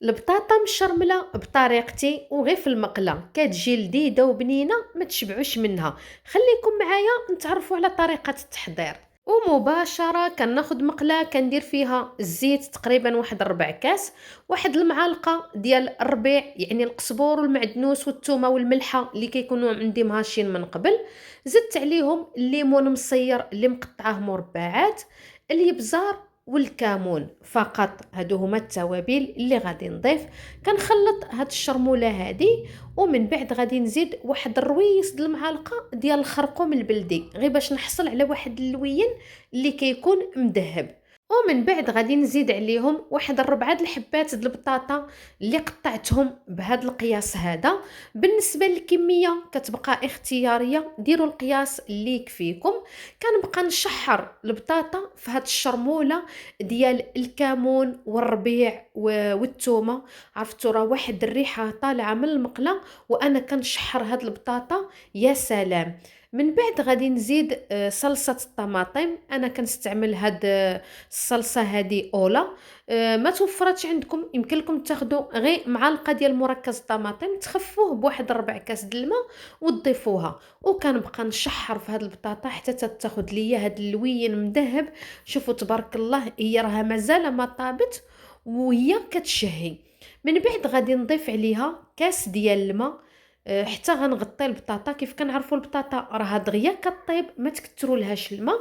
البطاطا مشرمله بطريقتي وغير في المقله كتجي لذيذه وبنينه ما تشبعوش منها. خليكم معايا نتعرفوا على طريقه التحضير. ومباشره كناخد مقله كندير فيها الزيت تقريبا واحد ربع كاس، واحد المعالقه ديال الربيع يعني القزبور والمعدنوس والثومه والملحه اللي كيكونوا عندي مهاشين من قبل. زدت عليهم الليمون مصير اللي مقطعاه مربعات، الابزار والكمون فقط. هادو هما التوابل اللي غادي نضيف. كنخلط هاد الشرموله هادي، ومن بعد غادي نزيد واحد الرويس د المعالقه ديال الخرقوم البلدي غير باش نحصل على واحد اللوين اللي كيكون مذهب. ومن بعد غادي نزيد عليهم واحد الربعه د الحبات د البطاطا اللي قطعتهم بهذا القياس هذا. بالنسبه للكميه كتبقى اختياريه، ديروا القياس اللي يكفيكم. كنبقى نشحر البطاطا في هاد الشرموله ديال الكمون والربيع والثومه. عرفتوا راه واحد الريحه طالعه من المقله وانا كنشحر هاد البطاطا، يا سلام. من بعد غادي نزيد صلصه الطماطم. انا كنستعمل هاد الصلصه هادي اولا. ما توفرتش عندكم يمكن لكم تاخذوا غير معلقه ديال مركز الطماطم تخفوه بواحد ربع كاس د الماء وتضيفوها. وكنبقى نشحر في هاد البطاطا حتى تاخذ ليا هاد اللوين مذهب. شوفوا تبارك الله هي راها مازال ما طابت وهي كتشهي. من بعد غادي نضيف عليها كاس ديال الماء حتى غنغطي البطاطا. كيف كنعرفوا البطاطا راها دغيا كطيب ما تكثروا لهاش الماء.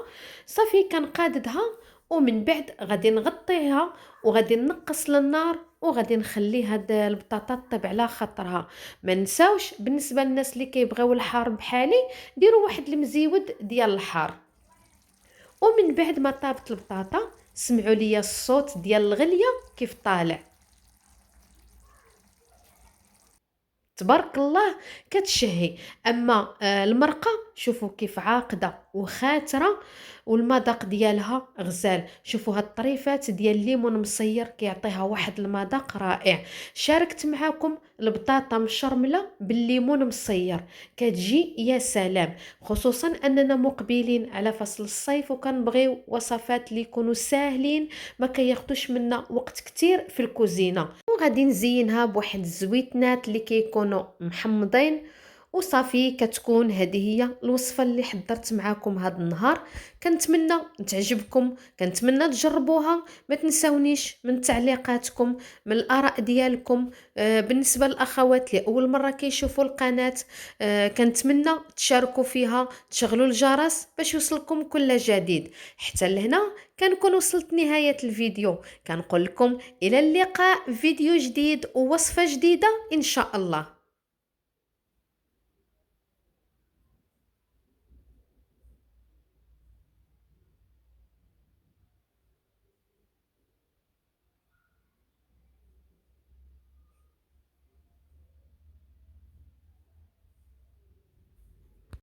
صافي كنقاددها ومن بعد غادي نغطيها وغادي نقص للنار وغادي نخلي هاد البطاطا طيب على خاطرها. ما نساوش بالنسبه للناس اللي كيبغيو الحار بحالي ديروا واحد المزيود ديال الحار. ومن بعد ما طابت البطاطا سمعوا لي الصوت ديال الغليه كيف طالع، تبارك الله كتشهي. اما المرقه شوفوا كيف عاقده وخاتره والمذاق ديالها غزال. شوفوا هاد الطريفات ديال الليمون مصير كيعطيها واحد المذاق رائع. شاركت معكم البطاطا مشرمله بالليمون مصير كتجي يا سلام، خصوصا اننا مقبلين على فصل الصيف وكنبغيو وصفات اللي يكونوا ساهلين ما كياخدوش منا وقت كتير في الكوزينه. وغادي نزينها بواحد الزويتنات اللي كيكونوا محمضين. وصافي كتكون هذه هي الوصفه اللي حضرت معاكم هذا النهار. كنتمنى تعجبكم، كنتمنى تجربوها. ما تنساونيش من تعليقاتكم، من الاراء ديالكم. بالنسبه للاخوات اللي اول مره كيشوفوا القناه، كنتمنى تشاركوا فيها، تشغلوا الجرس باش يوصلكم كل جديد. حتى لهنا كنكون وصلت نهايه الفيديو. كنقول لكم الى اللقاء، فيديو جديد ووصفه جديده ان شاء الله.